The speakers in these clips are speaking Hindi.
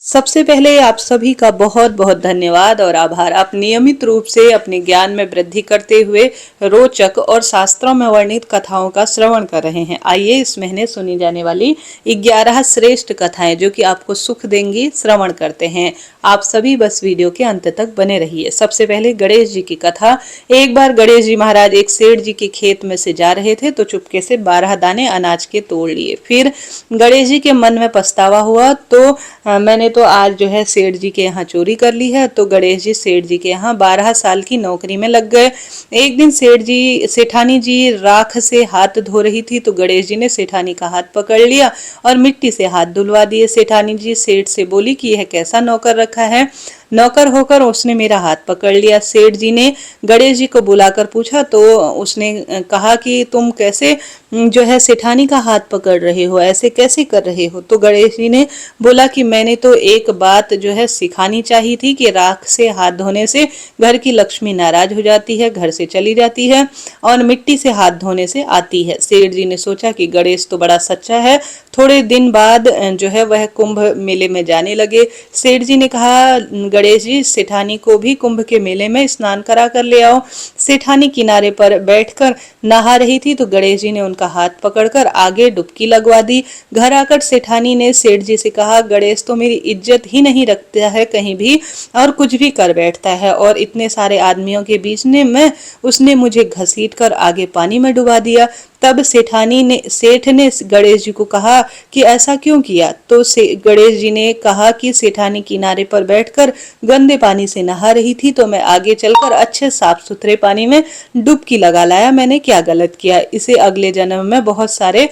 सबसे पहले आप सभी का बहुत बहुत धन्यवाद और आभार। आप नियमित रूप से अपने ज्ञान में वृद्धि करते हुए रोचक और शास्त्रों में वर्णित कथाओं का श्रवण कर रहे हैं। आइए इस महीने सुनी जाने वाली 11 श्रेष्ठ कथाएं जो कि आपको सुख देंगी श्रवण करते हैं। आप सभी बस वीडियो के अंत तक बने रहिए। सबसे पहले गणेश जी की कथा। एक बार गणेश जी महाराज एक सेठ जी के खेत में से जा रहे थे तो चुपके से 12 दाने अनाज के तोड़ लिए। फिर गणेश जी के मन में पछतावा हुआ तो मैंने तो आज जो है सेठ जी के यहाँ चोरी कर ली है। तो गणेश जी सेठ जी के यहाँ 12 साल की नौकरी में लग गए। एक दिन सेठानी जी राख से हाथ धो रही थी तो गणेश जी ने सेठानी का हाथ पकड़ लिया और मिट्टी से हाथ धुलवा दिए। सेठानी जी सेठ से बोली कि यह कैसा नौकर रखा है, नौकर होकर उसने मेरा हाथ पकड़ लिया। सेठ जी ने गणेश जी को बुलाकर पूछा तो उसने कहा कि तुम कैसे जो है सेठानी का हाथ पकड़ रहे हो, ऐसे कैसे कर रहे हो। तो गणेश जी ने बोला कि मैंने तो एक बात जो है सिखानी चाहिए थी कि राख से हाथ धोने से घर की लक्ष्मी नाराज हो जाती है, घर से चली जाती है, और मिट्टी से हाथ धोने से आती है। सेठ जी ने सोचा कि गणेश तो बड़ा सच्चा है। थोड़े दिन बाद जो है वह कुंभ मेले में जाने लगे। सेठ जी ने कहा गणेश जी सेठानी को भी कुंभ के मेले में स्नान करा कर ले आओ। सेठानी किनारे पर बैठकर नहा रही थी तो गणेश जी ने उनका हाथ पकड़कर आगे डुबकी लगवा दी। घर आकर सेठानी ने सेठ जी से कहा गणेश तो मेरी इज्जत ही नहीं रखता है कहीं भी और कुछ भी कर बैठता है, और इतने सारे आदमियों के बीच में उसने मुझे घसीट कर आगे पानी में डुबा दिया। तब सेठ ने गणेश जी को कहा कि ऐसा क्यों किया। तो गणेश जी ने कहा कि सेठानी किनारे पर बैठकर गंदे पानी से नहा रही थी तो मैं आगे चलकर अच्छे साफ सुथरे पानी में डुबकी लगा लाया। मैंने क्या गलत किया, इसे अगले जन्म में बहुत सारे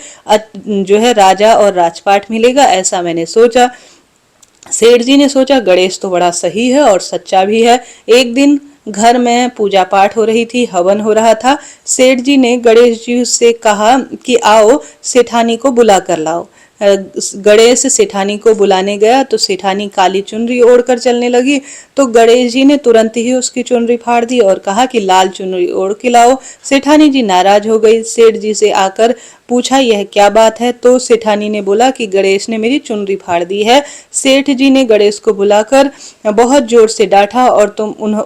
जो है राजा और राजपाट मिलेगा, ऐसा मैंने सोचा। सेठ जी ने सोचा गणेश तो बड़ा सही है और सच्चा भी है। एक दिन घर में पूजा पाठ हो रही थी, हवन हो रहा था। सेठ जी ने गणेश जी से कहा कि आओ सेठानी को बुला कर लाओ। गणेश सेठानी को बुलाने गया तो सेठानी काली चुनरी ओढ़कर चलने लगी। तो गणेश जी ने तुरंत ही उसकी चुनरी फाड़ दी और कहा कि लाल चुनरी ओढ़ के लाओ। सेठानी जी नाराज हो गई। सेठ जी से आकर पूछा यह क्या बात है। तो सेठानी ने बोला कि गणेश ने मेरी चुनरी फाड़ दी है। सेठ जी ने गणेश को बुलाकर बहुत जोर से डांटा और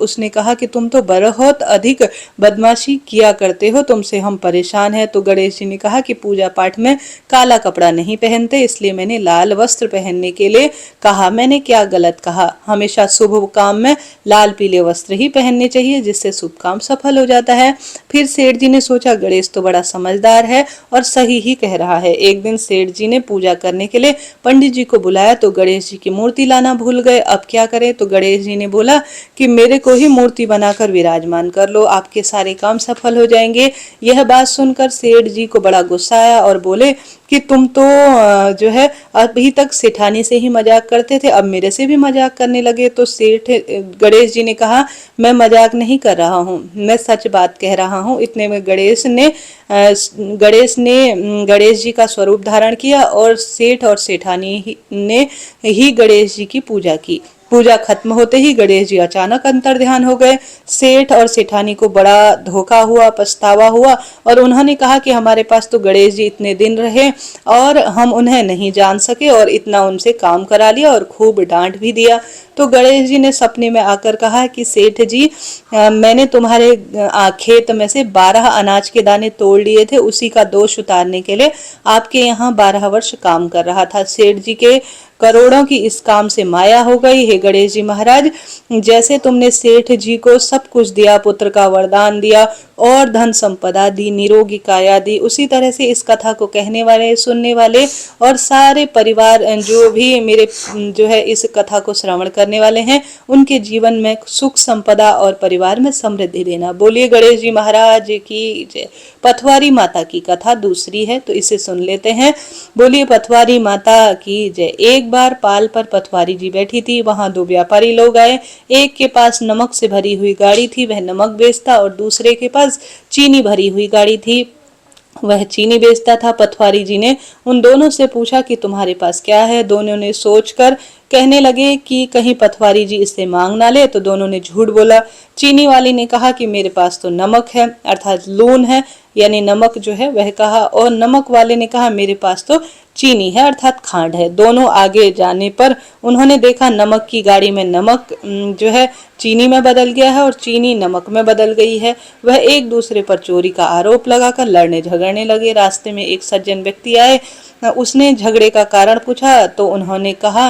उसने कहा कि तुम तो बहुत अधिक बदमाशी किया करते हो, तुमसे हम परेशान हैं। तो गणेश जी ने कहा कि पूजा पाठ में काला कपड़ा नहीं पहनते, इसलिए मैंने लाल वस्त्र पहनने के लिए कहा। मैंने क्या गलत कहा, हमेशा शुभ काम में लाल पीले वस्त्र ही पहनने चाहिए जिससे शुभ काम सफल हो जाता है। फिर सेठ जी ने सोचा गणेश तो बड़ा समझदार है और सही ही कह रहा है। एक दिन सेठ जी ने पूजा करने के लिए पंडित जी को बुलाया तो गणेश जी की मूर्ति लाना भूल गए। अब क्या करें। तो गणेश जी ने बोला कि मेरे को ही मूर्ति बनाकर विराजमान कर लो, आपके सारे काम सफल हो जाएंगे। यह बात सुनकर सेठ जी को बड़ा गुस्सा आया और बोले कि तुम तो जो है अभी तक सेठानी से ही मजाक करते थे, अब मेरे से भी मजाक करने लगे। तो गणेश जी ने कहा मैं मजाक नहीं कर रहा हूँ, मैं सच बात कह रहा हूँ। इतने में गणेश जी का स्वरूप धारण किया और सेठ और सेठानी ने ही गणेश जी की पूजा की। पूजा खत्म होते ही गणेश जी अचानक अंतर ध्यान हो गए। सेठ और सेठानी को बड़ा धोखा हुआ, पछतावा हुआ और उन्होंने कहा कि हमारे पास तो गणेश जी इतने दिन रहे और हम उन्हें नहीं जान सके और इतना उनसे काम करा लिया और खूब डांट भी दिया। तो गणेश जी ने सपने में आकर कहा कि सेठ जी मैंने तुम्हारे खेत में से 12 अनाज के दाने तोड़ लिए थे, उसी का दोष उतारने के लिए आपके यहाँ 12 वर्ष काम कर रहा था। सेठ जी के करोड़ों की इस काम से माया हो गई। हे गणेश जी महाराज, जैसे तुमने सेठ जी को सब कुछ दिया, पुत्र का वरदान दिया और धन संपदा दी, निरोगी काया दी, उसी तरह से इस कथा को कहने वाले, सुनने वाले और सारे परिवार जो भी मेरे जो है इस कथा को श्रवण करने वाले हैं उनके जीवन में सुख संपदा और परिवार में समृद्धि देना। बोलिए गणेश जी महाराज की जय। पथवारी माता की कथा दूसरी है तो इसे सुन लेते हैं। बोलिए पथवारी माता की जय। एक बार पाल पर पथवारी जी बैठी थी, वहां 2 व्यापारी लोग आए। एक के पास नमक से भरी हुई गाड़ी थी, वह नमक बेचता, और दूसरे के पास चीनी भरी हुई गाड़ी थी, वह चीनी बेचता था। पथवारी जी ने उन दोनों से पूछा कि तुम्हारे पास क्या है। दोनों ने सोचकर कहने लगे कि कहीं पटवारी जी इससे मांग ना ले, तो दोनों ने झूठ बोला। चीनी वाले ने कहा कि मेरे पास तो नमक है, अर्थात लून है, यानी नमक जो है वह कहा, और नमक वाले ने कहा मेरे पास तो चीनी है, अर्थात खांड है। दोनों आगे जाने पर उन्होंने देखा नमक की गाड़ी में नमक जो है चीनी में बदल गया है और चीनी नमक में बदल गई है। वह एक दूसरे पर चोरी का आरोप लगाकर लड़ने झगड़ने लगे। रास्ते में एक सज्जन व्यक्ति आए, उसने झगड़े का कारण पूछा तो उन्होंने कहा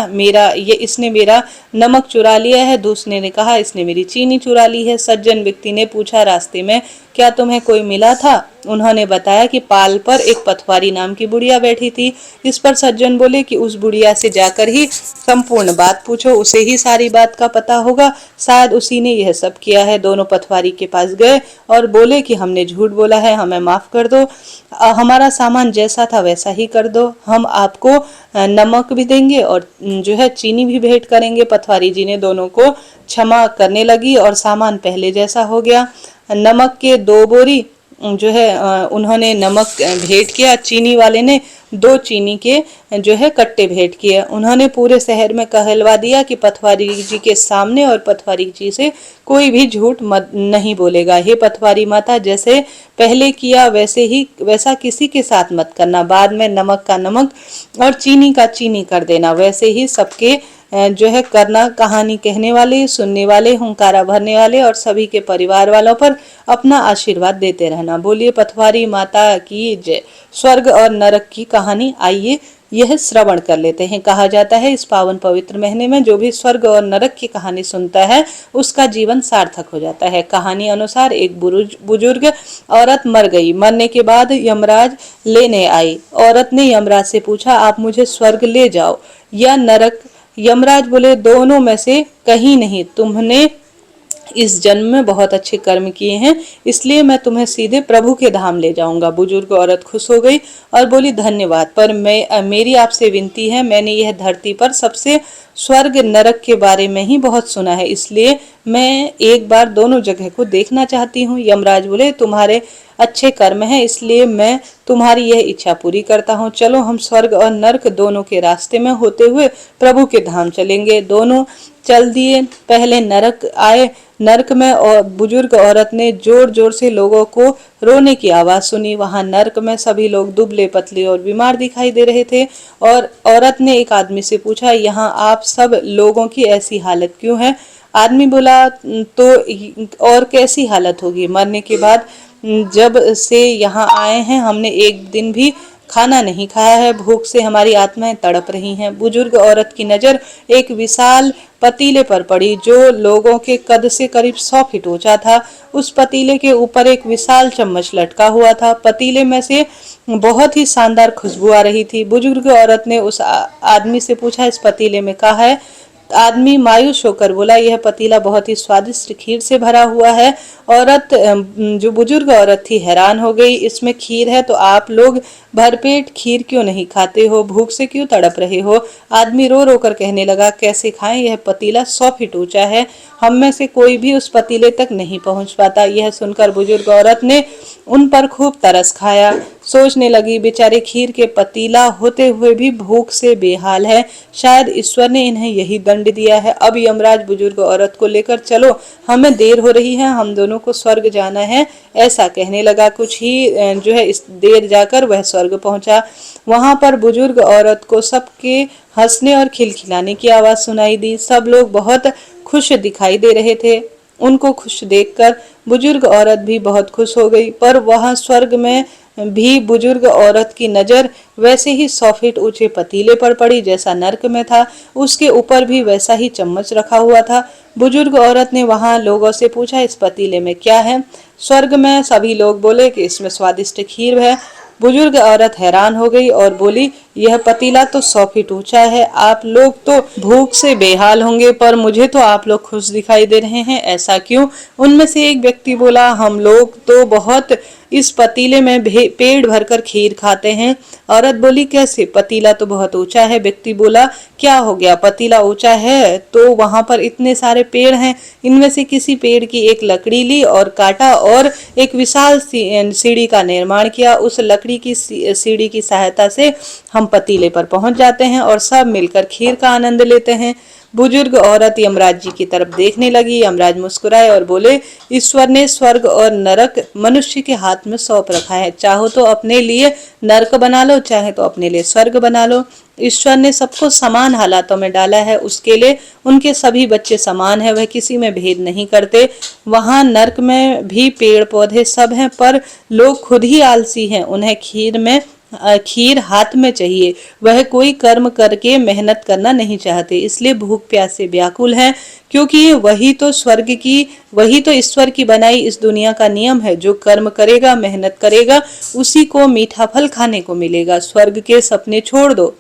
इसने मेरा नमक चुरा लिया है। दूसरे ने कहा इसने मेरी चीनी चुरा ली है। सज्जन व्यक्ति ने पूछा रास्ते में क्या तुम्हें कोई मिला था? उन्होंने बताया कि पाल पर एक पटवारी नाम की बुढ़िया बैठी थी। इस पर सज्जन बोले कि उस बुढ़िया से जाकर ही संपूर्ण बात पूछो, उसे ही सारी बात का पता होगा, शायद उसी ने यह सब किया है। दोनों पटवारी के पास गए और बोले कि हमने झूठ बोला है, हमें माफ कर दो, हमारा सामान जैसा था वैसा ही कर दो, हम आपको नमक भी देंगे और जो है चीनी भी भेंट करेंगे। पटवारी जी ने दोनों को क्षमा करने लगी और सामान पहले जैसा हो गया। नमक के 2 बोरी जो है उन्होंने नमक भेंट किया। चीनी वाले ने 2 चीनी के जो है कट्टे भेंट किए। उन्होंने पूरे शहर में कहलवा दिया कि पटवारी जी के सामने और पटवारी जी से कोई भी झूठ नहीं बोलेगा। हे पटवारी माता, जैसे पहले किया वैसा किसी के साथ मत करना। बाद में नमक का नमक और चीनी का चीनी कर देना। वैसे ही सबके जो है करना। कहानी कहने वाले, सुनने वाले, हुंकारा भरने वाले और सभी के परिवार वालों पर अपना आशीर्वाद देते रहना। बोलिए पटवारी माता की जय। स्वर्ग और नरक की कहानी आइए यह श्रवण कर लेते हैं। कहा जाता है इस पावन पवित्र महीने में जो भी स्वर्ग और नरक की कहानी सुनता है उसका जीवन सार्थक हो जाता है। कहानी अनुसार एक बुजुर्ग औरत मर गई। मरने के बाद यमराज लेने आई। औरत ने यमराज से पूछा आप मुझे स्वर्ग ले जाओ या नरक? यमराज बोले दोनों में से कहीं नहीं, तुमने इस जन्म में बहुत अच्छे कर्म किए हैं, इसलिए मैं तुम्हें सीधे प्रभु के धाम ले जाऊंगा। बुजुर्ग औरत खुश हो गई और बोली धन्यवाद, पर मेरी आपसे विनती है, मैंने यह धरती पर सबसे स्वर्ग नरक के बारे में ही बहुत सुना है, इसलिए मैं एक बार दोनों जगह को देखना चाहती हूँ। यमराज बोले तुम्हारे अच्छे कर्म हैं, इसलिए मैं तुम्हारी यह इच्छा पूरी करता हूँ। चलो हम स्वर्ग और नरक दोनों के रास्ते में होते हुए प्रभु के धाम चलेंगे। दोनों चल दिए। पहले नरक आए। नरक में और बुजुर्ग औरत ने जोर जोर से लोगों को रोने की आवाज सुनी। वहां नरक में सभी लोग दुबले पतले और बीमार दिखाई दे रहे थे। और औरत ने एक आदमी से पूछा यहाँ आप सब लोगों की ऐसी हालत क्यों है? आदमी बोला तो और कैसी हालत होगी, मरने के बाद जब से यहाँ आए हैं हमने एक दिन भी खाना नहीं खाया है, भूख से हमारी आत्माएं तड़प रही हैं। बुजुर्ग औरत की नजर एक विशाल पतीले पर पड़ी जो लोगों के कद से करीब 100 फीट ऊंचा था। उस पतीले के ऊपर एक विशाल चम्मच लटका हुआ था। पतीले में से बहुत ही शानदार खुशबू आ रही थी। बुजुर्ग औरत ने उस आदमी से पूछा इस पतीले में क्या है? आदमी मायूस होकर बोला यह पतीला बहुत ही स्वादिष्ट खीर से भरा हुआ है। औरत जो बुजुर्ग औरत थी हैरान हो गई, इसमें खीर है तो आप लोग भरपेट खीर क्यों नहीं खाते हो, भूख से क्यों तड़प रहे हो? आदमी रो रो कर कहने लगा कैसे खाएं, यह पतीला 100 फीट ऊंचा है, हम में से कोई भी उस पतीले तक नहीं पहुंच पाता। यह सुनकर बुजुर्ग औरत ने उन पर खूब तरस खाया। सोचने लगी बेचारे खीर के पतीला होते हुए भी भूख से बेहाल है, शायद ईश्वर ने इन्हें यही दंड दिया है। अब यमराज बुजुर्ग औरत को लेकर चलो, हमें देर हो रही है, हम दोनों को स्वर्ग जाना है, ऐसा कहने लगा। कुछ ही जो है इस देर जाकर वह स्वर्ग पहुंचा। वहां पर बुजुर्ग औरत को सबके हंसने और खिलखिलाने की आवाज सुनाई दी। सब लोग बहुत खुश दिखाई दे रहे थे। उनको खुश देखकर बुजुर्ग औरत भी बहुत खुश हो गई। पर वहां स्वर्ग में भी बुजुर्ग औरत की नजर वैसे ही 100 फीट ऊंचे पतीले पर पड़ी जैसा नरक में था। उसके ऊपर भी वैसा ही चम्मच रखा हुआ था। बुजुर्ग औरत ने वहां लोगों से पूछा इस पतीले में क्या है? स्वर्ग में सभी लोग बोले कि इसमें स्वादिष्ट खीर है। बुजुर्ग औरत हैरान हो गई और बोली यह पतीला तो 100 फीट ऊंचा है, आप लोग तो भूख से बेहाल होंगे, पर मुझे तो आप लोग खुश दिखाई दे रहे हैं, ऐसा क्यों? उनमें से एक व्यक्ति बोला हम लोग तो बहुत इस पतीले में पेट भरकर खीर खाते हैं। औरत बोली, कैसे? पतीला तो बहुत ऊंचा है। व्यक्ति बोला, क्या हो गया? पतीला ऊंचा है तो वहां पर इतने सारे पेड़ हैं, इनमें से किसी पेड़ की एक लकड़ी ली और काटा और एक विशाल सीढ़ी का निर्माण किया। उस लकड़ी की सीढ़ी की सहायता से हम पतीले पर पहुंच जाते हैं और सब मिलकर खीर का आनंद लेते हैं। बुजुर्ग औरत यमराज जी की तरफ देखने लगी। यमराज मुस्कुराए और बोले, ईश्वर ने स्वर्ग और नरक मनुष्य के हाथ में सौंप रखा है। चाहो तो अपने लिए नरक बना लो, चाहे तो अपने लिए स्वर्ग बना लो। ईश्वर ने सबको समान हालातों में डाला है, उसके लिए उनके सभी बच्चे समान है, वह किसी में भेद नहीं करते। वहां नरक में भी पेड़ पौधे सब हैं, पर लोग खुद ही आलसी हैं। उन्हें खीर हाथ में चाहिए। वह कोई कर्म करके मेहनत करना नहीं चाहते, इसलिए भूख प्यास से व्याकुल है, क्योंकि वही तो ईश्वर की बनाई इस दुनिया का नियम है। जो कर्म करेगा, मेहनत करेगा, उसी को मीठा फल खाने को मिलेगा। स्वर्ग के सपने छोड़ दो,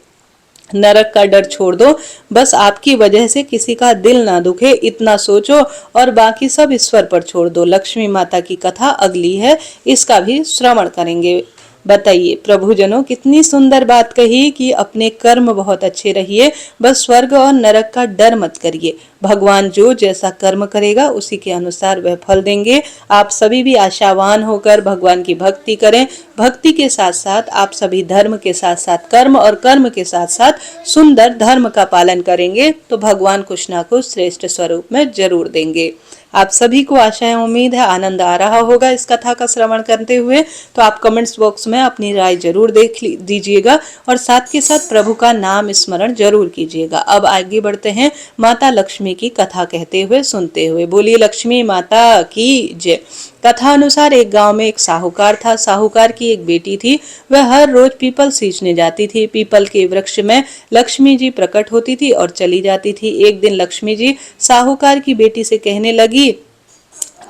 नरक का डर छोड़ दो, बस आपकी वजह से किसी का दिल ना दुखे, इतना सोचो और बाकी सब ईश्वर पर छोड़ दो। लक्ष्मी माता की कथा अगली है, इसका भी श्रवण करेंगे। बताइए प्रभुजनों, कितनी सुंदर बात कही कि अपने कर्म बहुत अच्छे रहिए, बस स्वर्ग और नरक का डर मत करिए। भगवान जो जैसा कर्म करेगा उसी के अनुसार वह फल देंगे। आप सभी भी आशावान होकर भगवान की भक्ति करें। भक्ति के साथ साथ आप सभी धर्म के साथ साथ कर्म और कर्म के साथ साथ सुंदर धर्म का पालन करेंगे तो भगवान कुछ ना कुछ श्रेष्ठ स्वरूप में जरूर देंगे। आप सभी को आशा है, उम्मीद है आनंद आ रहा होगा इस कथा का श्रवण करते हुए। तो आप कमेंट्स बॉक्स में अपनी राय जरूर दीजिएगा और साथ के साथ प्रभु का नाम स्मरण जरूर कीजिएगा। अब आगे बढ़ते हैं माता लक्ष्मी की कथा कहते हुए सुनते हुए। बोलिए लक्ष्मी माता की जय। कथा अनुसार एक गांव में एक साहूकार था। साहूकार की एक बेटी थी। वह हर रोज पीपल सींचने जाती थी। पीपल के वृक्ष में लक्ष्मी जी प्रकट होती थी और चली जाती थी। एक दिन लक्ष्मी जी साहूकार की बेटी से कहने लगी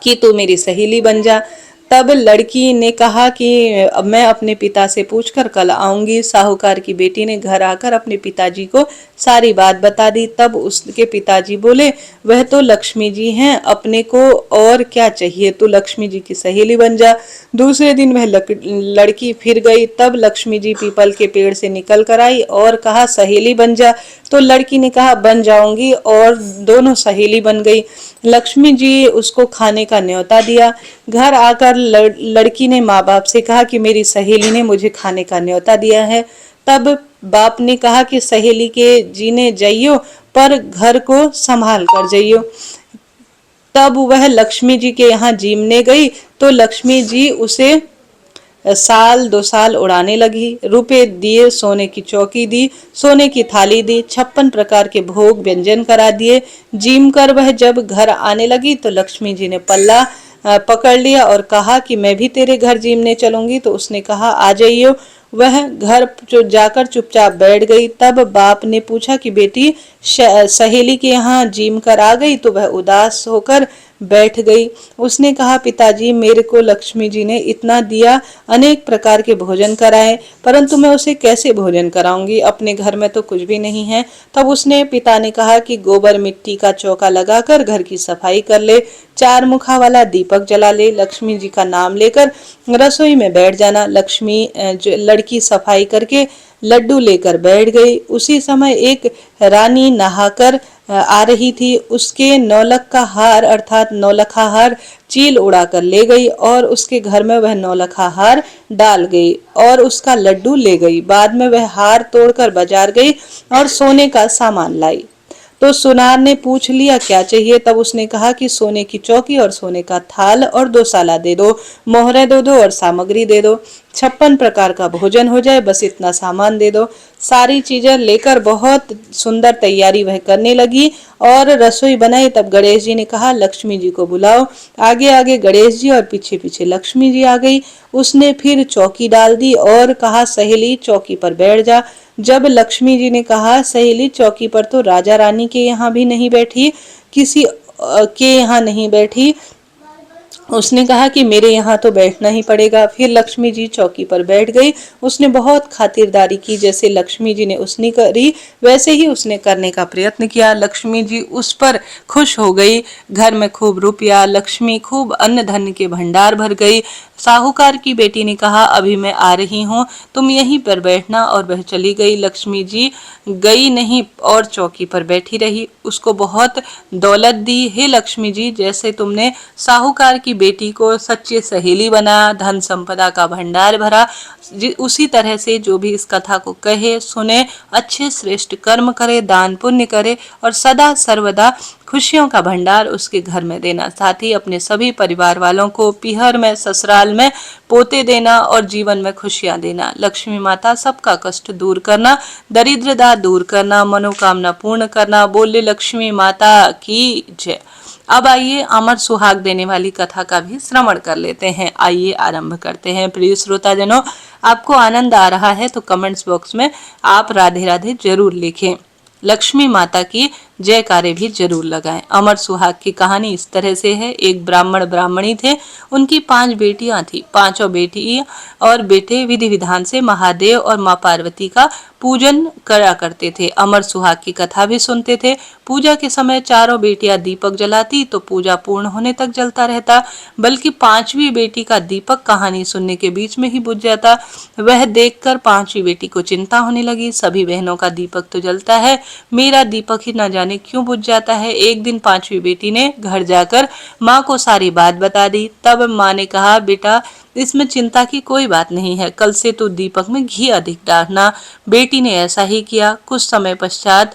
कि तू मेरी सहेली बन जा। तब लड़की ने कहा कि मैं अपने पिता से पूछकर कल आऊंगी। साहूकार की बेटी ने घर आकर अपने पिताजी को सारी बात बता दी। तब उसके पिताजी बोले, वह तो लक्ष्मी जी हैं, अपने को और क्या चाहिए, तू लक्ष्मी जी की सहेली बन जा। दूसरे दिन वह लड़की फिर गई। तब लक्ष्मी जी पीपल के पेड़ से निकल कर आई और कहा, सहेली बन जा। तो लड़की ने कहा, बन जाऊंगी, और दोनों सहेली बन गई। लक्ष्मी जी उसको खाने का न्योता दिया। घर आकर लड़की ने माँ बाप से कहा कि मेरी सहेली ने मुझे खाने का न्योता दिया है। तब बाप ने कहा कि सहेली के जीने जाइयो, पर घर को संभाल कर जाइयो। तब वह लक्ष्मी जी के यहाँ जीमने गई तो लक्ष्मी जी उसे साल 2 साल उड़ाने लगी। रुपए दिए, सोने की चौकी दी, सोने की थाली दी, 56 प्रकार के भोग व्यंजन करा दिए। जीम कर वह जब घर आने लगी तो लक्ष्मी जी ने पल्ला पकड़ लिया और कहा कि मैं भी तेरे घर जीमने चलूंगी। तो उसने कहा, आ जाइयो। वह घर जाकर चुपचाप बैठ गई। तब बाप ने पूछा कि बेटी सहेली के यहाँ जीम कर आ गई? तो वह उदास होकर बैठ गई। उसने कहा, पिताजी मेरे को लक्ष्मी जी ने इतना दिया, अनेक प्रकार के भोजन कराए, परंतु मैं उसे कैसे भोजन कराऊंगी, अपने घर में तो कुछ भी नहीं है। तब उसने पिता ने कहा कि गोबर मिट्टी का चौका लगाकर घर की सफाई कर ले, 4 मुखा वाला दीपक जला ले, लक्ष्मी जी का नाम लेकर रसोई में बैठ जाना। लड़की सफाई करके लड्डू लेकर बैठ गई। उसी समय एक रानी नहाकर आ रही थी। उसके नौलख का हार अर्थात नौलखा हार चील उड़ाकर ले गई और उसके घर में वह नौलखा हार डाल गई और उसका लड्डू ले गई। बाद में वह हार तोड़कर बाजार गई और सोने का सामान लाई। तो सुनार ने पूछ लिया, क्या चाहिए? तब उसने कहा कि सोने की चौकी और सोने का थाल और 2 साला दे दो, मोहरे दे दो और सामग्री दे दो, 56 प्रकार का भोजन हो जाए, बस इतना सामान दे दो। सारी चीजें लेकर बहुत सुंदर तैयारी वह करने लगी और रसोई बनाई। तब गणेश जी ने कहा, लक्ष्मी जी को बुलाओ। आगे आगे गणेश जी और पीछे पीछे लक्ष्मी जी आ गई। उसने फिर चौकी डाल दी और कहा, सहेली चौकी पर बैठ जा। जब लक्ष्मी जी ने कहा, सहेली चौकी पर तो राजा रानी के यहाँ भी नहीं बैठी, किसी के यहाँ नहीं बैठी, उसने कहा कि मेरे यहाँ तो बैठना ही पड़ेगा। फिर लक्ष्मी जी चौकी पर बैठ गई। उसने बहुत खातिरदारी की, जैसे लक्ष्मी जी ने उसने करी वैसे ही उसने करने का प्रयत्न किया। लक्ष्मी जी उस पर खुश हो गई। घर में खूब रुपया, लक्ष्मी, खूब अन्न धन के भंडार भर गई। साहूकार की बेटी ने कहा, अभी मैं आ रही हूँ, तुम यहीं पर बैठना। और वह चली गई। लक्ष्मी जी गई नहीं और चौकी पर बैठी रही। उसको बहुत दौलत दी। हे लक्ष्मी जी, जैसे तुमने साहूकार की बेटी को सच्ची सहेली बनाया, धन संपदा का भंडार भरा, उसी तरह से जो भी इस कथा को कहे, सुने, अच्छे श्रेष्ठ कर्म करे, दान पुण्य करे और सदा सर्वदा खुशियों का भंडार उसके घर में देना। साथ ही अपने सभी परिवार वालों को पीहर में, ससुराल में पोते देना और जीवन में खुशियां देना। लक्ष्मी माता सबका कष्ट दूर करना, दरिद्रता दूर करना, मनोकामना पूर्ण करना। बोले लक्ष्मी माता की जय। अब आइए अमर सुहाग देने वाली कथा का भी श्रवण कर लेते हैं। आइए आरंभ करते हैं। प्रिय श्रोताजनों, आपको आनंद आ रहा है तो कमेंट्स बॉक्स में आप राधे राधे जरूर लिखें। लक्ष्मी माता की जयकारे भी जरूर लगाएं। अमर सुहाग की कहानी इस तरह से है। एक ब्राह्मण ब्राह्मणी थे। उनकी 5 बेटियां थी। पांचों बेटी और बेटे विधि विधान से महादेव और मां पार्वती का पूजन करा करते थे। अमर सुहाग की कथा भी सुनते थे। पूजा के समय चारों बेटियां दीपक जलाती तो पूजा पूर्ण होने तक जलता रहता, बल्कि 5वीं बेटी का दीपक कहानी सुनने के बीच में ही बुझ जाता। वह देखकर 5वीं बेटी को चिंता होने लगी। सभी बहनों का दीपक तो जलता है, मेरा दीपक ही न जाने क्यों बुझ जाता है। एक दिन 5वीं बेटी ने घर जाकर माँ को सारी बात बता दी। तब माँ ने कहा, बेटा इसमें चिंता की कोई बात नहीं है, कल से तो दीपक में घी अधिक डालना। बेटी ने ऐसा ही किया। कुछ समय पश्चात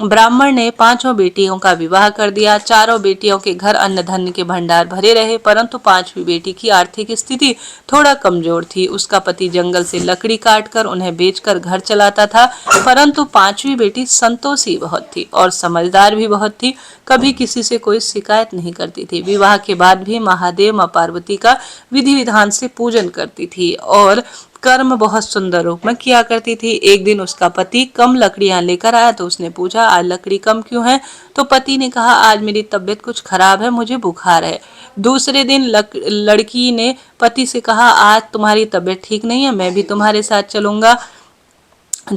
ब्राह्मण ने 5 बेटियों का विवाह कर दिया। चारों बेटियों के घर अन्न धन के भंडार भरे रहे, परंतु 5वीं बेटी की आर्थिक स्थिति थोड़ा कमजोर थी। उसका पति जंगल से लकड़ी काटकर उन्हें बेचकर घर चलाता था, परंतु 5वीं बेटी संतोषी बहुत थी और समझदार भी बहुत थी। कभी किसी से कोई शिकायत नहीं करती थी। विवाह के बाद भी महादेव मां पार्वती का विधि विधान से पूजन करती थी और कर्म बहुत सुंदर रूप में किया करती थी। एक दिन उसका पति कम लकड़ियां लेकर आया तो उसने पूछा, आज लकड़ी कम क्यों है? तो पति ने कहा, आज मेरी तबीयत कुछ खराब है, मुझे बुखार है। दूसरे दिन लड़की ने पति से कहा, आज तुम्हारी तबीयत ठीक नहीं है, मैं भी तुम्हारे साथ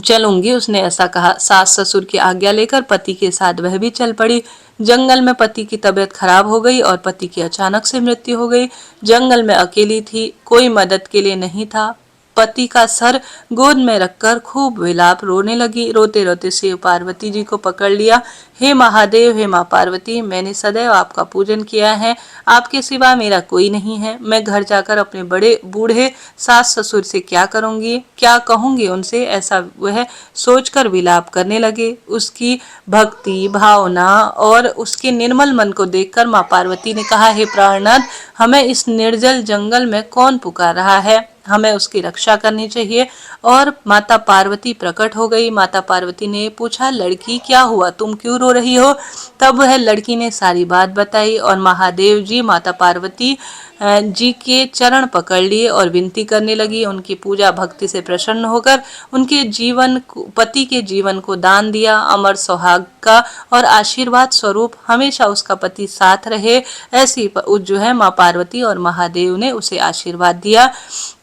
चलूंगी। उसने ऐसा कहा। सास ससुर की आज्ञा लेकर पति के साथ वह भी चल पड़ी। जंगल में पति की तबीयत खराब हो गई और पति की अचानक से मृत्यु हो गई। जंगल में अकेली थी, कोई मदद के लिए नहीं था। पति का सर गोद में रखकर खूब विलाप रोने लगी। रोते रोते शिव पार्वती जी को पकड़ लिया। हे महादेव, हे माँ पार्वती, मैंने सदैव आपका पूजन किया है, आपके सिवा मेरा कोई नहीं है। मैं घर जाकर अपने बड़े बूढ़े सास ससुर से क्या करूंगी, क्या कहूंगी उनसे? ऐसा वह सोचकर विलाप करने लगे। उसकी भक्ति भावना और उसके निर्मल मन को देखकर माँ पार्वती ने कहा, हे प्राणनाथ, हमें इस निर्जल जंगल में कौन पुकार रहा है? हमें उसकी रक्षा करनी चाहिए। और माता पार्वती प्रकट हो गई। माता पार्वती ने पूछा, लड़की क्या हुआ, तुम क्यों रो रही हो? तब वह लड़की ने सारी बात बताई और महादेव जी माता पार्वती जी के चरण पकड़ लिए और विनती करने लगी। उनकी पूजा भक्ति से प्रसन्न होकर उनके पति के जीवन को दान दिया। अमर सुहाग का और आशीर्वाद स्वरूप हमेशा उसका पति साथ रहे, ऐसी जो है माँ पार्वती और महादेव ने उसे आशीर्वाद दिया।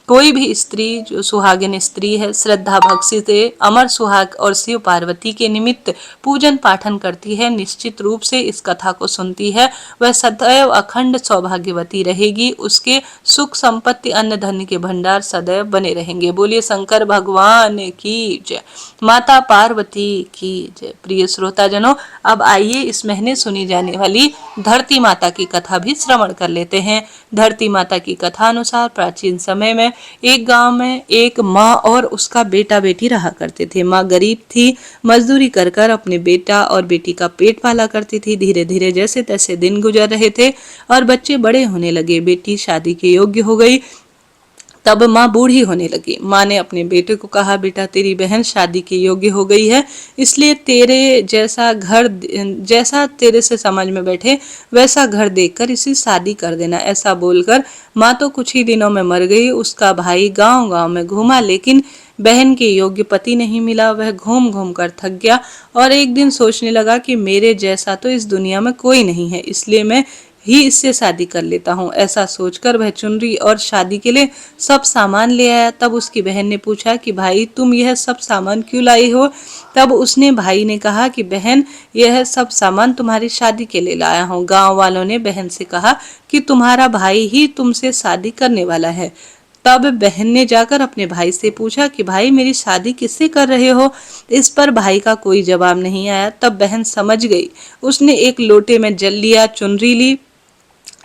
कोई भी स्त्री जो सुहागिन स्त्री है, श्रद्धा भक्ति से अमर सुहाग और शिव पार्वती के निमित्त पूजन पाठन करती है, निश्चित रूप से इस कथा को सुनती है, वह सदैव अखंड सौभाग्यवती रहेगी। उसके सुख संपत्ति अन्न धन के भंडार सदैव बने रहेंगे। बोलिए शंकर भगवान की जय, माता पार्वती की जय। प्रिय श्रोताजनों, अब आइए इस महीने सुनी जाने वाली धरती माता की कथा भी श्रवण कर लेते हैं। धरती माता की कथा अनुसार प्राचीन समय में एक गांव में एक माँ और उसका बेटा बेटी रहा करते थे। माँ गरीब थी, मजदूरी कर कर अपने बेटा और बेटी का पेट पाला करती थी। धीरे धीरे जैसे तैसे दिन गुजर रहे थे और बच्चे बड़े होने लगे। बेटी शादी के योग्य हो गई। तब माँ बूढ़ी होने लगी। माँ ने अपने बेटे को कहा, बेटा तेरी बहन शादी के योग्य हो गई है, इसलिए जैसा तेरे से समझ में बैठे वैसा घर देखकर इसी शादी कर देना। ऐसा बोलकर माँ तो कुछ ही दिनों में मर गई। उसका भाई गांव गांव में घूमा, लेकिन बहन के योग्य पति नहीं मिला। वह घूम घूम कर थक गया और एक दिन सोचने लगा कि मेरे जैसा तो इस दुनिया में कोई नहीं है, इसलिए मैं ही इससे शादी कर लेता हूँ। ऐसा सोचकर वह चुनरी और शादी के लिए सब सामान ले आया। तब उसकी बहन ने पूछा कि भाई तुम यह सब सामान क्यों लाई हो? तब उसने भाई ने कहा कि बहन यह सब सामान तुम्हारी शादी के लिए लाया हूँ। गांव वालों ने बहन से कहा कि तुम्हारा भाई ही तुमसे शादी करने वाला है। तब बहन ने जाकर अपने भाई से पूछा कि भाई मेरी शादी किससे कर रहे हो? इस पर भाई का कोई जवाब नहीं आया। तब बहन समझ गई। उसने एक लोटे में जल लिया, चुनरी ली,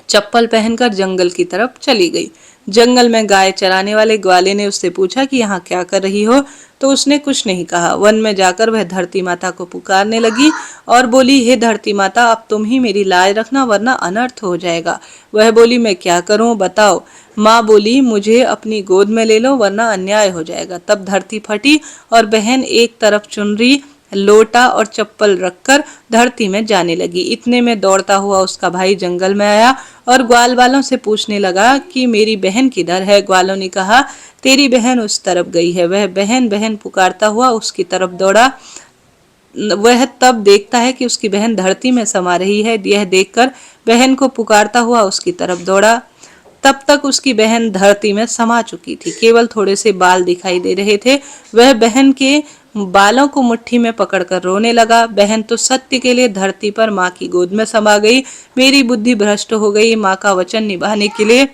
चप्पल पहनकर जंगल की तरफ चली गई। जंगल में गाय चराने वाले ग्वाले ने उससे पूछा कि यहाँ क्या कर रही हो? तो उसने कुछ नहीं कहा। वन में जाकर वह धरती माता को पुकारने लगी और बोली, हे धरती माता, अब तुम ही मेरी लाज रखना वरना अनर्थ हो जाएगा। वह बोली, मैं क्या करूं बताओ। माँ बोली, मुझे अपनी गोद में ले लो वरना अन्याय हो जाएगा। तब धरती फटी और बहन एक तरफ चुनरी, लोटा और चप्पल रखकर धरती में जाने लगी। इतने में दौड़ता हुआ उसका भाई जंगल में आया और ग्वाल वालों से पूछने लगा कि मेरी बहन किधर है? ग्वालों ने कहा, तेरी बहन उस तरफ गई है। वह बहन बहन पुकारता हुआ उसकी तरफ दौड़ा। वह तब देखता है कि उसकी बहन धरती में समा रही है। यह देखकर बहन को पुकारता हुआ उसकी तरफ दौड़ा। तब तक उसकी बहन धरती में समा चुकी थी। केवल थोड़े से बाल दिखाई दे रहे थे। वह बहन के बालों को मुट्ठी में पकड़कर रोने लगा। बहन तो सत्य के लिए धरती पर माँ की गोद में समा गई। मेरी बुद्धि भ्रष्ट हो गई। माँ का वचन निभाने के लिए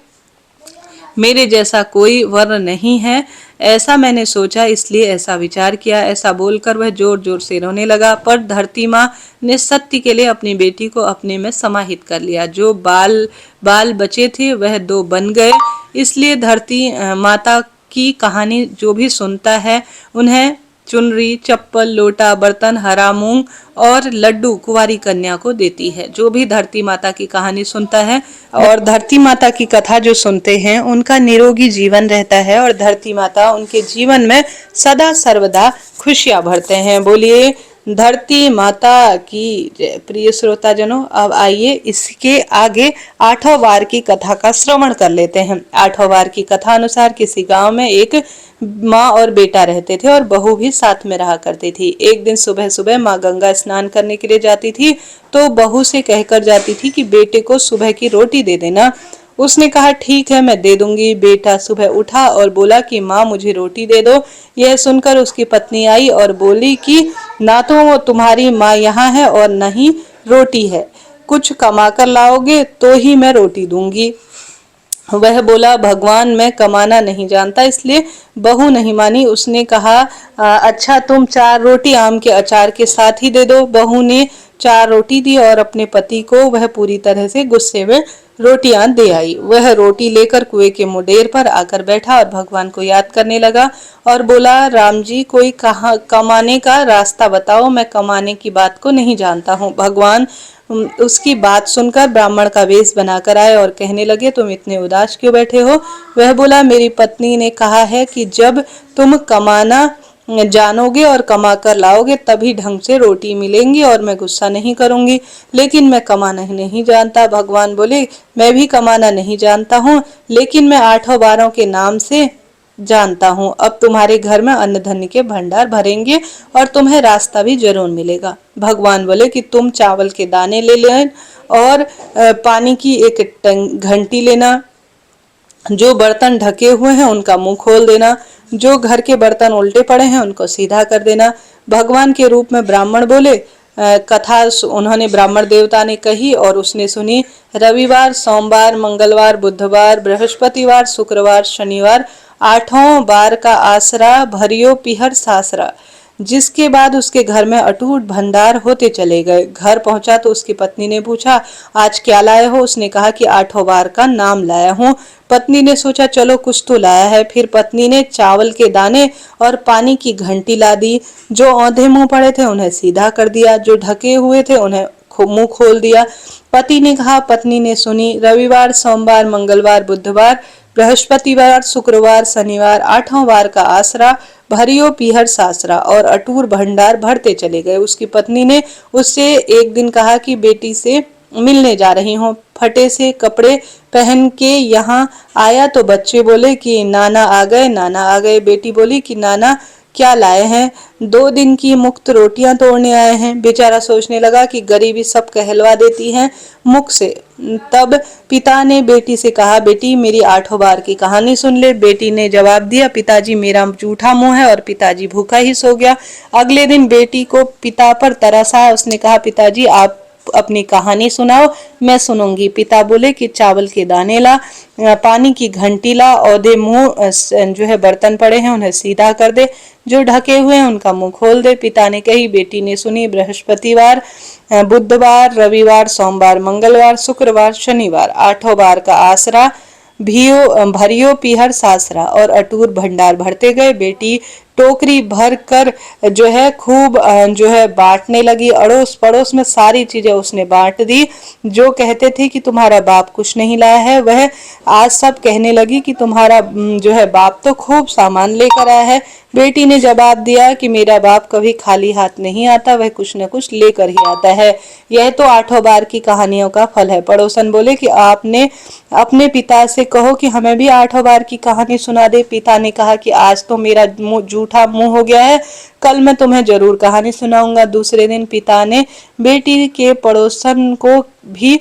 मेरे जैसा कोई वर नहीं है, ऐसा मैंने सोचा, इसलिए ऐसा विचार किया। ऐसा बोलकर वह जोर जोर से रोने लगा। पर धरती माँ ने सत्य के लिए अपनी बेटी को अपने में समाहित कर लिया। जो बाल बचे थे वह दो बन गए। इसलिए धरती माता की कहानी जो भी सुनता है उन्हें चुनरी, चप्पल, लोटा, बर्तन, हरा मूंग और लड्डू कुंवारी कन्या को देती है। जो भी धरती माता की कहानी सुनता है और धरती माता की कथा जो सुनते हैं उनका निरोगी जीवन रहता है और धरती माता उनके जीवन में सदा सर्वदा खुशियां भरते हैं। बोलिए धरती माता की जय। प्रिय श्रोताजनों, अब आइए इसके आगे 8वें वार की कथा का श्रवण कर लेते हैं। 8वें वार की कथा अनुसार किसी गांव में एक माँ और बेटा रहते थे और बहू भी साथ में रहा करती थी। एक दिन सुबह सुबह माँ गंगा स्नान करने के लिए जाती थी तो बहू से कहकर जाती थी कि बेटे को सुबह की रोटी दे देना। उसने कहा, ठीक है, मैं दे दूंगी। बेटा सुबह उठा और बोला कि माँ मुझे रोटी दे दो। यह सुनकर उसकी पत्नी आई और बोली कि ना तो वो तुम्हारी माँ यहाँ है और न ही रोटी है। कुछ कमा कर लाओगे तो ही मैं रोटी दूंगी। वह बोला, भगवान मैं कमाना नहीं जानता, इसलिए बहू नहीं मानी। उसने कहा, अच्छा तुम 4 रोटी आम के अचार के साथ ही दे दो। बहू ने 4 रोटी दी और अपने पति को वह पूरी तरह से गुस्से में रोटियां दे आई। वह रोटी लेकर कुएं के मुडेर पर आकर बैठा और भगवान को याद करने लगा और बोला, राम जी कोई कमाने का रास्ता बताओ, मैं कमाने की बात को नहीं जानता हूँ। भगवान उसकी बात सुनकर ब्राह्मण का वेश बनाकर आए और कहने लगे, तुम इतने उदास क्यों बैठे हो? वह बोला, मेरी पत्नी ने कहा है कि जब तुम कमाना जानोगे और कमा कर लाओगे तभी ढंग से रोटी मिलेंगी और मैं गुस्सा नहीं करूंगी, लेकिन मैं कमाना नहीं जानता। भगवान बोले, मैं भी कमाना नहीं जानता हूँ, लेकिन मैं 8 वारों के नाम से जानता हूँ। अब तुम्हारे घर में अन्न धन्य के भंडार भरेंगे और तुम्हें रास्ता भी जरूर मिलेगा। भगवान बोले कि तुम चावल के दाने ले लेना और पानी की एक घंटी लेना। जो बर्तन ढके हुए हैं उनका मुंह खोल देना। जो घर के बर्तन उल्टे पड़े हैं उनको सीधा कर देना। भगवान के रूप में ब्राह्मण बोले। कथा उन्होंने ब्राह्मण देवता ने कही और उसने सुनी। रविवार, सोमवार, मंगलवार, बुधवार, बृहस्पतिवार, शुक्रवार, शनिवार 8 बार का आसरा भरियो पीहर सासरा। जिसके बाद उसके घर में अटूट भंडार होते चले गए। घर पहुंचा तो उसकी पत्नी ने पूछा, आज क्या लाए हो? उसने कहा कि 8 बार का नाम लाया हूँ। पत्नी ने सोचा चलो कुछ तो लाया है। फिर पत्नी ने चावल के दाने और पानी की घंटी ला दी। जो औंधे मुंह पड़े थे उन्हें सीधा कर दिया, जो ढके हुए थे उन्हें मुंह खोल दिया। पति ने कहा, पत्नी ने सुनी। रविवार, सोमवार, मंगलवार, बुधवार, बृहस्पतिवार, शुक्रवार, शनिवार 8 बार का आसरा भरियो पीहर सासरा और अटूर भंडार भरते चले गए। उसकी पत्नी ने उससे एक दिन कहा कि बेटी से मिलने जा रही हूँ। फटे से कपड़े पहन के यहाँ आया तो बच्चे बोले कि नाना आ गए, नाना आ गए। बेटी बोली कि नाना क्या लाए हैं? 2 दिन की मुफ्त रोटियां तोड़ने आए हैं। बेचारा सोचने लगा कि गरीबी सब कहलवा देती है मुख से। तब पिता ने बेटी से कहा, बेटी मेरी 8 बार की कहानी सुन ले। बेटी ने जवाब दिया, पिताजी मेरा जूठा मुंह है, और पिताजी भूखा ही सो गया। अगले दिन बेटी को पिता पर तरस आया। उसने कहा, पिताजी आप अपनी कहानी सुनाओ, मैं सुनूंगी। पिता बोले कि चावल के दाने ला, पानी की घंटी ला, औदे मुंह जो है बर्तन पड़े हैं उन्हें सीधा कर दे, जो ढके हुए हैं उनका मुंह खोल दे। पिता ने कही, बेटी ने सुनी। बृहस्पतिवार, बुधवार, रविवार, सोमवार, मंगलवार, शुक्रवार, शनिवार, 8 बार का आसरा, भरियो पीहर सासरा, और अटूर भंडार भरते गए। बेटी टोकरी भर कर जो है खूब जो है बांटने लगी। अड़ोस पड़ोस में सारी चीजें उसने बांट दी। जो कहते थे कि तुम्हारा बाप कुछ नहीं लाया है, वह आज सब कहने लगी कि तुम्हारा जो है बाप तो खूब सामान लेकर आया है। बेटी ने जवाब दिया कि मेरा बाप कभी खाली हाथ नहीं आता, वह कुछ न कुछ लेकर ही आता है। यह तो 8 बार की कहानियों का फल है। पड़ोसन बोले कि आपने अपने पिता से कहो कि हमें भी 8 बार की कहानी सुना दे। पिता ने कहा कि आज तो मेरा जूठा मुंह हो गया है, कल मैं तुम्हें जरूर कहानी सुनाऊंगा। दूसरे दिन पिता ने बेटी के पड़ोसन को भी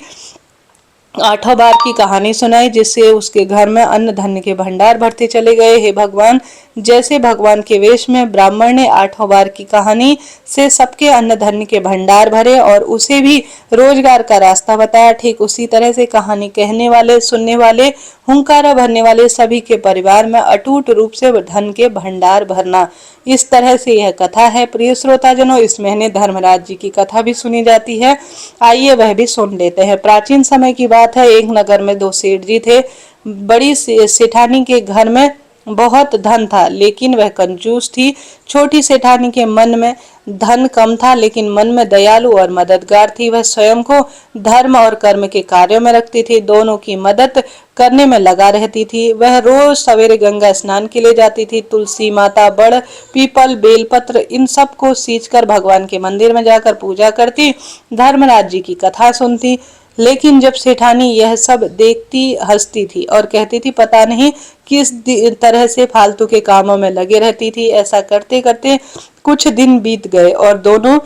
8 बार की कहानी सुनाई, जिससे उसके घर में अन्न धन्य के भंडार भरते चले गए। हे भगवान, जैसे भगवान के वेश में ब्राह्मण ने 8 बार की कहानी से सबके अन्न धन्य के भंडार भरे और उसे भी रोजगार का रास्ता बताया, ठीक उसी तरह से कहानी कहने वाले, सुनने वाले, हुंकारा भरने वाले सभी के परिवार में अटूट रूप से धन के भंडार भरना। इस तरह से यह कथा है। प्रिय श्रोताजनों, इस महीने धर्मराज जी की कथा भी सुनी जाती है। आइए वह भी सुन लेते हैं। प्राचीन समय की बात है। एक नगर में 2 सेठ जी थे। बड़ी सेठानी के घर में बहुत धन था, लेकिन वह कंजूस थी। छोटी सेठानी के मन में धन कम था, लेकिन मन में दयालु और मददगार थी। वह स्वयं को धर्म और कर्म के कार्यों में रखती थी, दोनों की मदद करने में लगा रहती थी। वह रोज सवेरे गंगा स्नान के लिए जाती थी। तुलसी माता, बड़, पीपल, बेलपत्र, इन सब को सींचकर भगवान के मंदिर में जाकर पूजा करती, धर्मराज जी की कथा सुनती। लेकिन जब सेठानी यह सब देखती हंसती थी और कहती थी, पता नहीं किस तरह से फालतू के कामों में लगे रहती थी। ऐसा करते करते कुछ दिन बीत गए और दोनों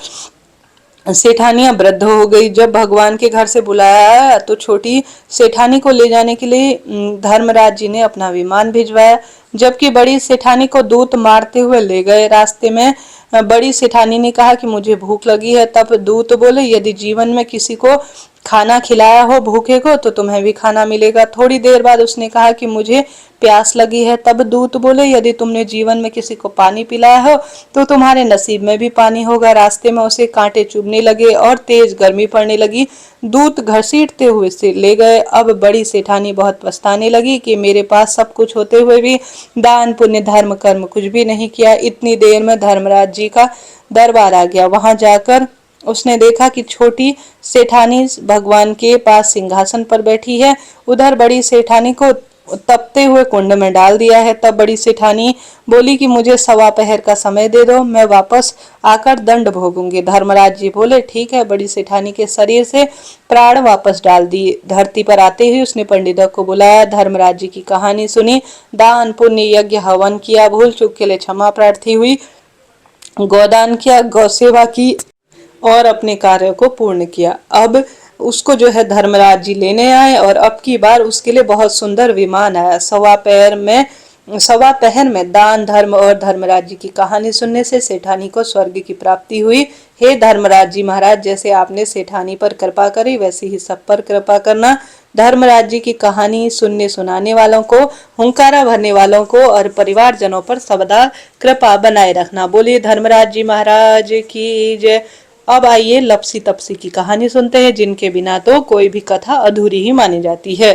सेठानियां वृद्ध हो गई। जब भगवान के घर से बुलाया तो छोटी सेठानी को ले जाने के लिए धर्मराज जी ने अपना विमान भिजवाया, जबकि बड़ी सेठानी को दूत मारते हुए ले गए। रास्ते में बड़ी सेठानी ने कहा कि मुझे भूख लगी है। तब दूत बोले, यदि जीवन में किसी को खाना खिलाया हो भूखे को तो तुम्हें भी खाना मिलेगा। थोड़ी देर बाद उसने कहा कि मुझे प्यास लगी है। तब दूत बोले, यदि तुमने जीवन में किसी को पानी पिलाया हो तो तुम्हारे नसीब में भी पानी होगा। रास्ते में उसे कांटे चुभने लगे और तेज गर्मी पड़ने लगी। दूत घसीटते हुए से ले गए। अब बड़ी सेठानी बहुत पछताने लगी कि मेरे पास सब कुछ होते हुए भी दान पुण्य धर्म कर्म कुछ भी नहीं किया। इतनी देर में धर्मराज जी का दरबार आ गया। वहां जाकर उसने देखा कि छोटी सेठानी भगवान के पास सिंहासन पर बैठी है। उधर बड़ी सेठानी को तपते हुए कुंड में डाल दिया है। तब बड़ी सेठानी बोली कि मुझे 1.25 पहर का समय दे दो, मैं वापस आकर दंड भोगूंगी। धर्मराज जी बोले, ठीक है। बड़ी सेठानी के शरीर से प्राण वापस डाल दिए। धरती पर आते ही उसने पंडितों को बुलाया, धर्मराज जी की कहानी सुनी, दान पुण्य यज्ञ हवन किया, भूल चूक के लिए क्षमा प्रार्थी हुई, गोदान किया, गौ सेवा की और अपने कार्य को पूर्ण किया। अब उसको जो है धर्मराज जी लेने आए और अब की बार उसके लिए बहुत सुंदर विमान आया। 1.25 पहर में दान धर्म और धर्मराज जी की कहानी सुनने से सेठानी को स्वर्ग की प्राप्ति हुई। हे धर्मराज जी महाराज, जैसे आपने सेठानी पर कृपा करी वैसे ही सब पर कृपा करना। धर्मराज जी की कहानी सुनने सुनाने वालों को, हुंकारा भरने वालों को और परिवारजनों पर सदा कृपा बनाए रखना। बोलिए धर्मराज जी महाराज की जय। अब आइए लपसी तपसी की कहानी सुनते हैं, जिनके बिना तो कोई भी कथा अधूरी ही मानी जाती है।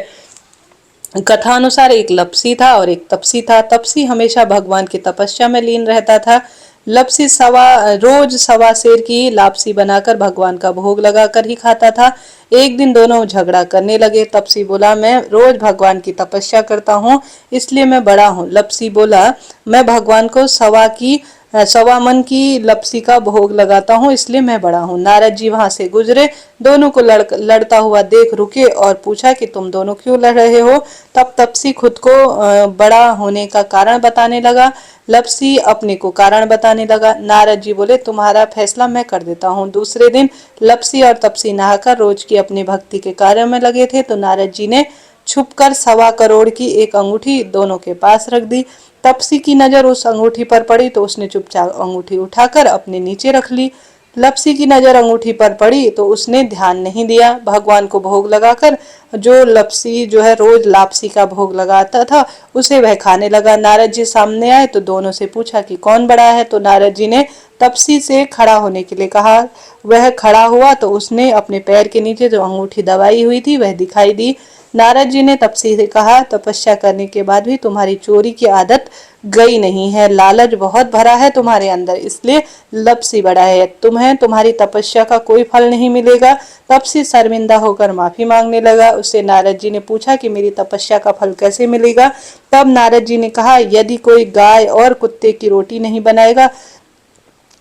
कथा अनुसार एक लपसी था और एक तपसी था। तपसी हमेशा भगवान की तपस्या में लीन रहता था। लपसी रोज 1.25 सेर की लापसी बनाकर भगवान का भोग लगाकर ही खाता था। एक दिन दोनों झगड़ा करने लगे। तपसी बोला, मैं रोज भगवान की तपस्या करता हूँ, इसलिए मैं बड़ा हूँ। लपसी बोला, मैं भगवान को 1.25 मन की लपसी का भोग लगाता हूँ, इसलिए मैं बड़ा हूँ। नारद जी वहां से गुजरे, दोनों को लड़ता हुआ देख रुके और पूछा कि तुम दोनों क्यों लड़ रहे हो। तब तपसी खुद को बड़ा होने का कारण बताने लगा। लपसी अपने को कारण बताने लगा। नारद जी बोले, तुम्हारा फैसला मैं कर देता हूँ। दूसरे दिन लपसी और तपसी नहाकर रोज की अपनी भक्ति के कार्य में लगे थे तो नारद जी ने छुपकर 1.25 करोड़ की एक अंगूठी दोनों के पास रख दी। तपसी की नजर उस अंगूठी पर पड़ी तो उसने चुपचाप अंगूठी उठाकर अपने नीचे रख ली। लपसी की नजर अंगूठी पर पड़ी तो उसने ध्यान नहीं दिया। भगवान को भोग लगाकर जो लपसी जो है रोज लापसी का भोग लगाता था उसे वह खाने लगा। नारद जी सामने आए तो दोनों से पूछा कि कौन बड़ा है, तो नारद जी ने तपसी से खड़ा होने के लिए कहा। वह खड़ा हुआ तो उसने अपने पैर के नीचे जो अंगूठी दबाई हुई थी वह दिखाई दी। नारद जी ने तपसी से कहा, तपस्या करने के बाद भी तुम्हारी चोरी की आदत गई नहीं है, लालच बहुत भरा है तुम्हारे अंदर, इसलिए लपसी बड़ा है। तुम्हें तुम्हारी तपस्या का कोई फल नहीं मिलेगा। तपसी शर्मिंदा होकर माफी मांगने लगा। उससे नारद जी ने पूछा कि मेरी तपस्या का फल कैसे मिलेगा। तब नारद जी ने कहा, यदि कोई गाय और कुत्ते की रोटी नहीं बनाएगा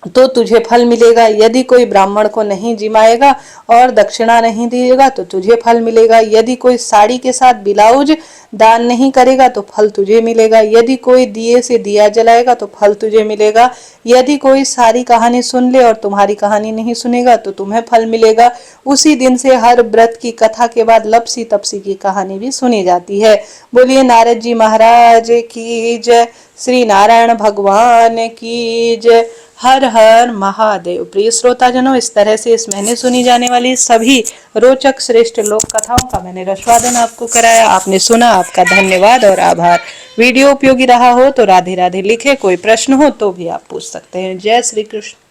तो तुझे फल मिलेगा, यदि कोई ब्राह्मण को नहीं जिमाएगा और दक्षिणा नहीं देगा तो तुझे फल मिलेगा, यदि कोई साड़ी के साथ ब्लाउज दान नहीं करेगा तो फल तुझे मिलेगा, यदि कोई दिए से दिया जलाएगा तो फल तुझे मिलेगा, यदि कोई सारी कहानी सुन ले और तुम्हारी कहानी नहीं सुनेगा तो तुम्हें फल मिलेगा। उसी दिन से हर व्रत की कथा के बाद लपसी तपसी की कहानी भी सुनी जाती है। बोलिए नारद जी महाराज की जय, श्री नारायण भगवान की जय। हर हर महादेव। प्रिय श्रोताजनों, इस तरह से इस महीने सुनी जाने वाली सभी रोचक श्रेष्ठ लोक कथाओं का मैंने रसवादन आपको कराया। आपने सुना, आपका धन्यवाद और आभार। वीडियो उपयोगी रहा हो तो राधे राधे लिखे। कोई प्रश्न हो तो भी आप पूछ सकते हैं। जय श्री कृष्ण।